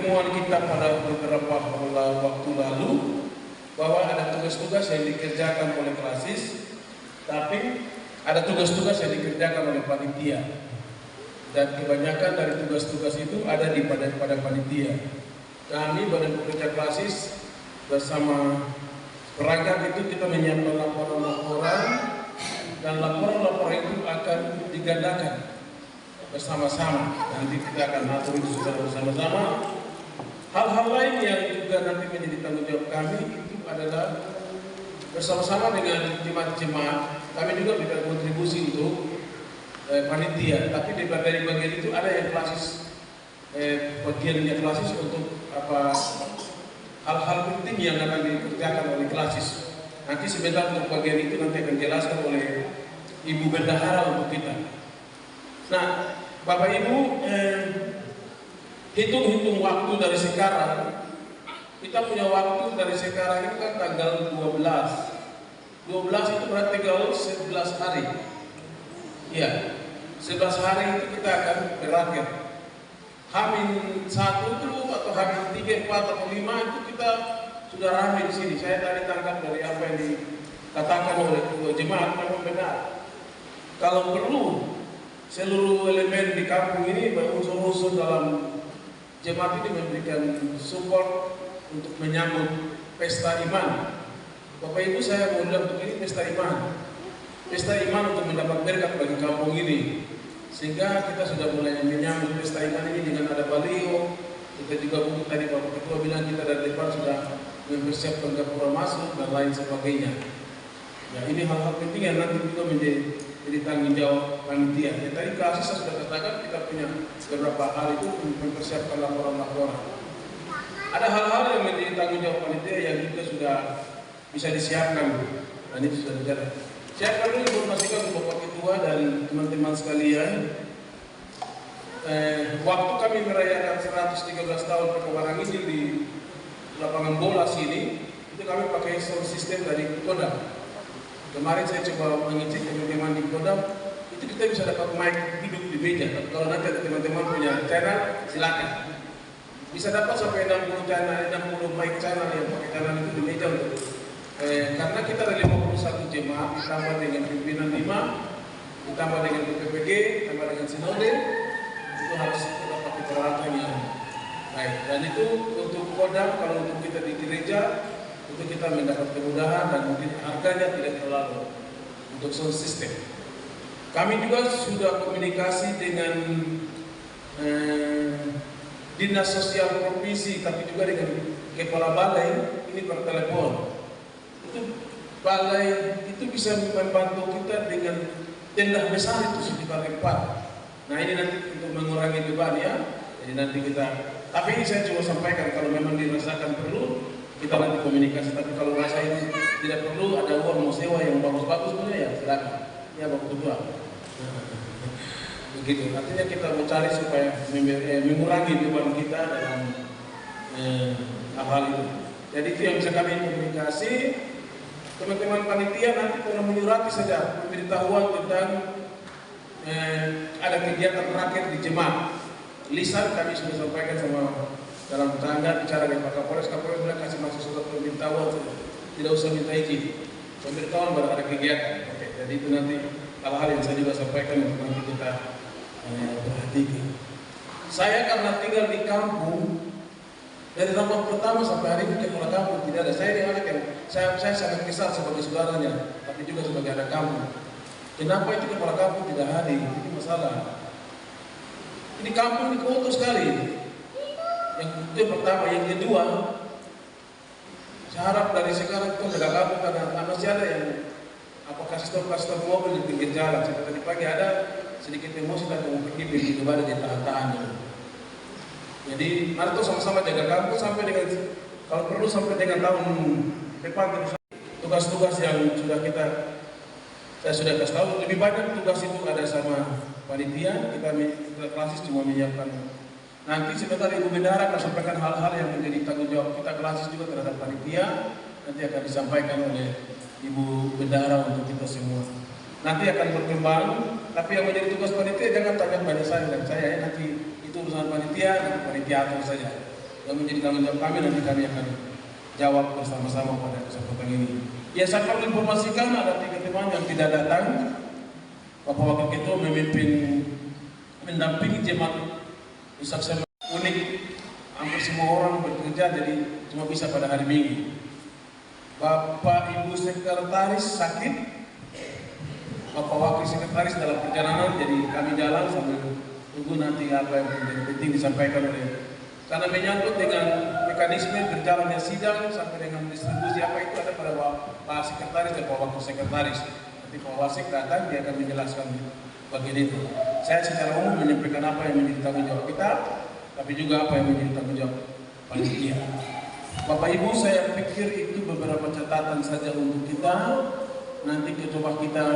pertemuan kita pada beberapa waktu lalu bahwa ada tugas-tugas yang dikerjakan oleh klasis, tapi ada tugas-tugas yang dikerjakan oleh panitia. Dan kebanyakan dari tugas-tugas itu ada pada panitia. Kami Badan Pekerja Klasis bersama perangkat itu kita menyiapkan laporan-laporan, dan laporan-laporan itu akan digandakan bersama-sama. Nanti kita akan atur itu secara bersama-sama. Hal-hal lain yang juga nanti menjadi tanggung jawab kami itu adalah bersama-sama dengan jemaat-jemaat. Kami juga berikan kontribusi untuk panitia. Tapi dari bagian itu ada yang klasis, bagiannya klasis untuk hal-hal penting yang akan dikerjakan oleh klasis. Nanti sebentar untuk bagian itu nanti akan dijelaskan oleh Ibu Bendahara untuk kita. Nah, Bapak Ibu, hitung-hitung waktu dari sekarang. Kita punya waktu dari sekarang ini kan tanggal 12. 12 itu berarti tinggal 11 hari. Iya, 11 hari itu kita akan berakhir. Hamin 1 dulu atau Hamin 3, 4 atau 5 itu kita sudah ramai di sini. Saya tadi tangkap dari apa yang dikatakan oleh ketua jemaat memang benar. Kalau perlu seluruh elemen di kampung ini berunsur-unsur dalam jemaat ini memberikan support untuk menyambut pesta iman. Bapak Ibu, saya mau bilang untuk ini pesta iman. Pesta iman untuk mendapat berkat bagi kampung ini. Sehingga kita sudah mulai menyambut pesta iman ini dengan ada baliho. Kita juga untuk tadi Bapak Ketua bilang kita dari depan sudah mempersiapkan gapura masuk dan lain sebagainya. Ya, ini hal-hal penting yang nanti juga menjadi tanggung jawab panitia. Ya, tadi klasis saya sudah katakan kita punya beberapa hal itu untuk mempersiapkan laporan-laporan. Ada hal-hal yang menjadi tanggung jawab panitia yang juga sudah bisa disiapkan, dan itu sudah berjalan. Saya perlu informasikan kepada Bapak Ketua dan teman-teman sekalian, waktu kami merayakan 113 tahun perkembangan Injil di lapangan bola sini, itu kami pakai sound system dari Kodam. Kemarin saya coba mengecek teman-teman di Kodam, itu kita bisa dapat mic hidup di meja. Kalau nanti ada teman-teman punya channel, silakan. Bisa dapat sampai 60 channel, 60 mic channel yang pakai channel itu di meja untuk. Karena kita ada 51 jemaat, ditambah dengan pimpinan 5, ditambah dengan PPPG, ditambah dengan sinode, itu harus kita pakai peralatan yang baik. Dan itu untuk Kodam, kalau untuk kita di gereja, itu kita mendapat kemudahan dan mungkin harganya tidak terlalu untuk sound system. Kami juga sudah komunikasi dengan Dinas Sosial Provinsi, tapi juga dengan Kepala Balai, ini per telepon. Itu balai itu bisa membantu kita dengan tenda besar itu sekitar 4. Nah, ini nanti untuk mengurangi beban ya. Jadi nanti kita, tapi saya cuma sampaikan kalau memang dirasakan perlu, kita nanti komunikasi. Tapi kalau rasa ini tidak perlu, ada uang mau sewa yang bagus-bagus punya ya silakan. Ya Bapak Ketua. Begitu. Artinya kita mencari supaya mengurangi beban kita dalam hal itu. Jadi itu yang bisa kami komunikasi. Teman-teman panitia nanti pernah menyurati saja pemberitahuan tentang ada kegiatan terakhir di jemaat. Lisan kami sudah sampaikan sama dalam tangga bicara dengan Pak Kapolres. Kapolres sudah kasih masuk surat pemberitahuan, tidak usah minta izin. Pemberitahuan baru ada kegiatan. Oke, jadi itu nanti hal-hal yang saya juga sampaikan untuk nanti kita perhatikan. Saya karena tinggal di kampung, dari rapat pertama sampai hari ini kepala kampung tidak ada. Saya di anak yang saya sangat kesal sebagai saudaranya, tapi juga sebagai anak kampung. Kenapa itu kepala kampung tidak hadir? Ini masalah. Ini kampung ini kotor sekali. Yang itu yang pertama, yang kedua, saya harap dari sekarang itu jaga kampung karena masih ada yang kasih tahu mobil di pinggir jalan. Seperti tadi pagi ada sedikit emosi dan mau pergi begitu pada di tahan-tahan. Jadi mari tuh sama-sama jaga kampung sampai dengan kalau perlu sampai dengan tahun depan terus. Tugas-tugas yang sudah saya sudah kasih tahu, lebih banyak tugas itu ada sama panitia. Kita klasis cuma menyiapkan. Nanti sebentar Ibu Bendahara akan sampaikan hal-hal yang menjadi tanggung jawab kita klasis juga terhadap panitia. Nanti akan disampaikan oleh Ibu Bendahara untuk kita semua. Nanti akan berkembang, tapi yang menjadi tugas panitia jangan tanya pada saya dan saya ya, nanti itu urusan panitia atur saja. yang menjadi tanggung jawab kami, nanti kami akan jawab bersama-sama pada kesempatan ini. Ya, saya perlu informasikan ada 3 teman yang tidak datang. Bapak Wakil Ketua memimpin mendampingi jemaat Isaksema unik, hampir semua orang bekerja jadi cuma bisa pada hari Minggu. Bapak Ibu Sekretaris sakit, Bapak Wakil Sekretaris dalam perjalanan, jadi kami jalan sambil tunggu nanti apa yang penting disampaikan oleh, karena menyangkut dengan mekanisme berjalannya sidang sampai dengan distribusi apa itu ada pada Pak Sekretaris dan Pak Wakil Sekretaris. Nanti Pak Wasek datang, dia akan menjelaskan bagian itu. Saya secara umum menyampaikan apa yang menjadi tanggung jawab kita, tapi juga apa yang menjadi tanggung jawab panitia. Bapak Ibu, saya pikir itu beberapa catatan saja untuk kita. Nanti coba kita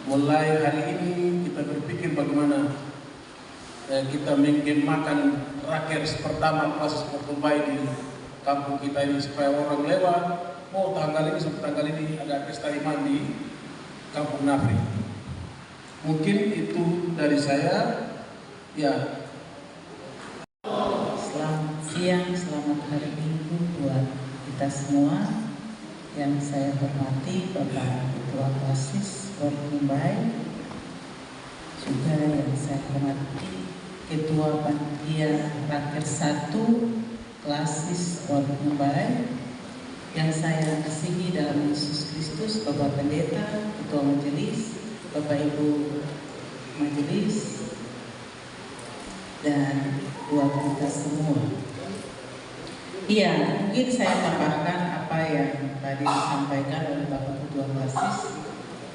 mulai hari ini kita berpikir bagaimana kita menggemakan rakers pertama proses pertumbuhan di kampung kita ini supaya orang lewat. Oh, tanggal ini sampai tanggal ini ada pesta iman di Kampung Nafri. Mungkin itu dari saya. Ya. Selamat siang, selamat hari Minggu buat kita semua. Yang saya hormati Bapak Ketua Klasis World Mumbai, juga yang saya hormati Ketua Panitia Raker 1 Klasis World Mumbai, yang saya kasihi dalam Yesus Kristus, Bapak Pendeta, Ketua Majelis, Bapak Ibu Majelis, dan buat kita semua. Iya, mungkin saya tambahkan apa yang tadi disampaikan oleh Bapak Ketua Klasis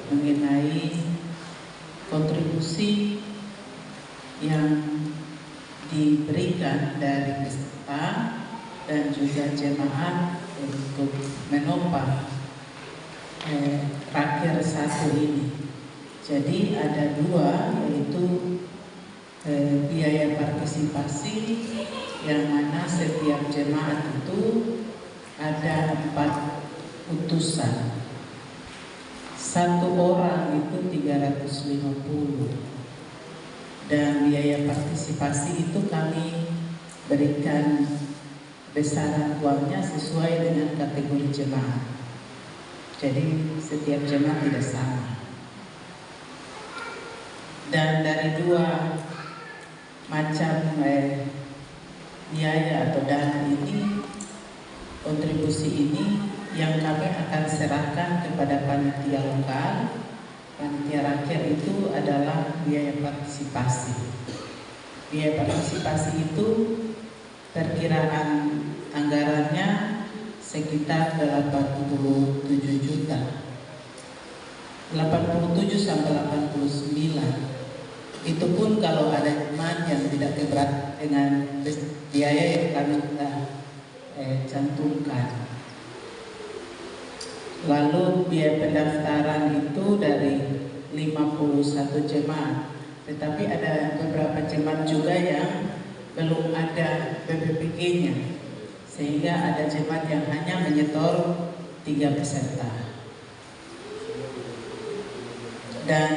mengenai kontribusi yang diberikan dari peserta dan juga jemaat untuk menopang Raker 1 ini. Jadi ada 2, yaitu biaya partisipasi, yang mana setiap jemaat itu ada 4 utusan. 1 orang itu 350. Dan biaya partisipasi itu kami berikan besaran uangnya sesuai dengan kategori jemaat. Jadi setiap jemaat tidak sama. Dan dari 2 macam biaya atau dana ini, kontribusi ini yang kami akan serahkan kepada panitia lokal. Panitia rakyat itu adalah biaya partisipasi. Biaya partisipasi itu perkiraan anggarannya sekitar 87 juta. 87 sampai 89. Itu pun kalau ada jemaat yang tidak keberatan dengan biaya yang kami sudah cantumkan. Lalu biaya pendaftaran itu dari 51 jemaat, tetapi ada beberapa jemaat juga yang belum ada PPPG-nya, sehingga ada jemaat yang hanya menyetor 3 peserta. Dan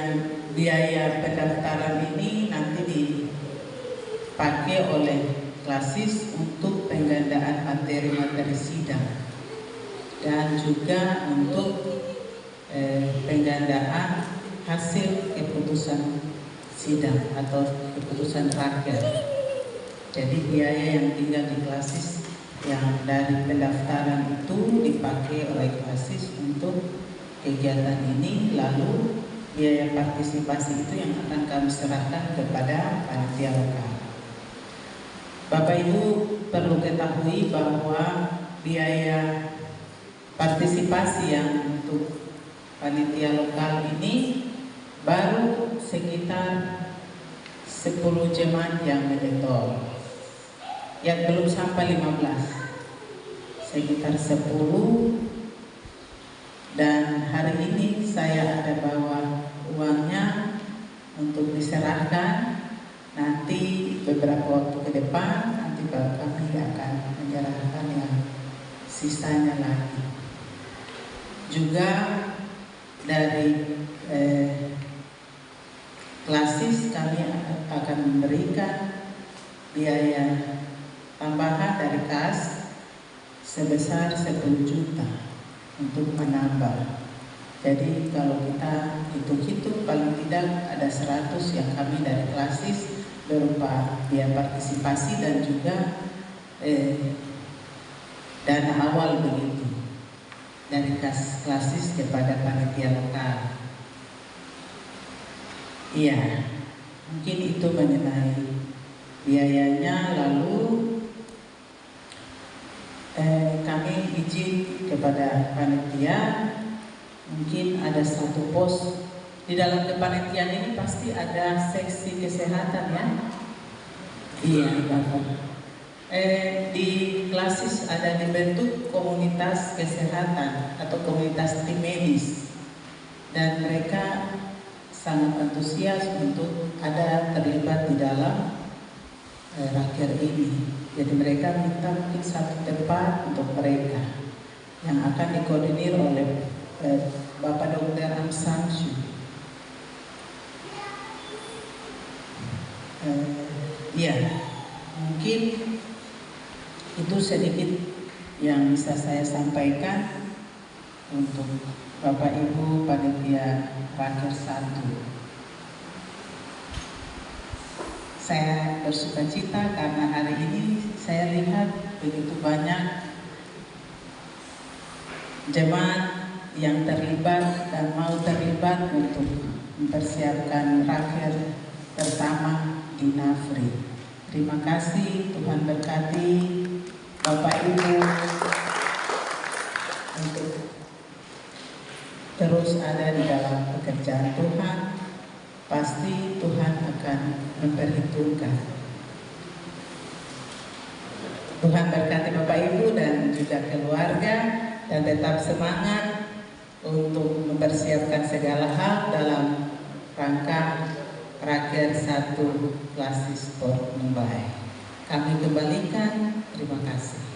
biaya pendaftaran ini nanti dipakai oleh Klasis untuk penggandaan materi-materi sidang dan juga untuk penggandaan hasil keputusan sidang atau keputusan rakyat. Jadi biaya yang tinggal di Klasis yang dari pendaftaran itu dipakai oleh Klasis untuk kegiatan ini, lalu biaya partisipasi itu yang akan kami serahkan kepada panitia lokal. Bapak Ibu perlu ketahui bahwa biaya partisipasi yang untuk panitia lokal ini baru sekitar 10 jemaat yang menyetor, yang belum sampai 15, sekitar 10. Dan hari ini saya ada bawa uangnya untuk diserahkan. Nanti beberapa waktu ke depan nanti kami akan menyerahkan yang sisanya lagi. Juga dari Klasis kami akan memberikan biaya tambahan dari sebesar 10 juta untuk menambah. Jadi kalau kita hitung-hitung paling tidak ada 100 yang kami dari Klasis berupa biaya partisipasi dan juga dana awal begitu dari kas Klasis kepada panitia lokal. Iya, mungkin itu mengenai biayanya. Lalu kami izin kepada panitia, mungkin ada satu pos di dalam kepanitiaan ini pasti ada seksi kesehatan ya. Iya, Bapak. Di Klasis ada dibentuk komunitas kesehatan atau komunitas tim medis, dan mereka sangat antusias untuk ada terlibat di dalam raker ini. Jadi mereka minta mungkin satu tempat untuk mereka yang akan dikoordinir oleh Bapak Dr. Amsamsu. Ya, mungkin itu sedikit yang bisa saya sampaikan untuk Bapak Ibu panitia Raker 1. Saya bersuka cita karena hari ini saya lihat begitu banyak jemaat yang terlibat dan mau terlibat untuk mempersiapkan raker pertama di Nafri. Terima kasih, Tuhan berkati Bapak Ibu untuk terus ada di dalam pekerjaan Tuhan. Pasti Tuhan akan memperhitungkan. Tuhan berkati Bapak Ibu dan juga keluarga, dan tetap semangat untuk mempersiapkan segala hal dalam rangka Raker 1 Klasis Port Mumbai. Kami kembalikan, terima kasih.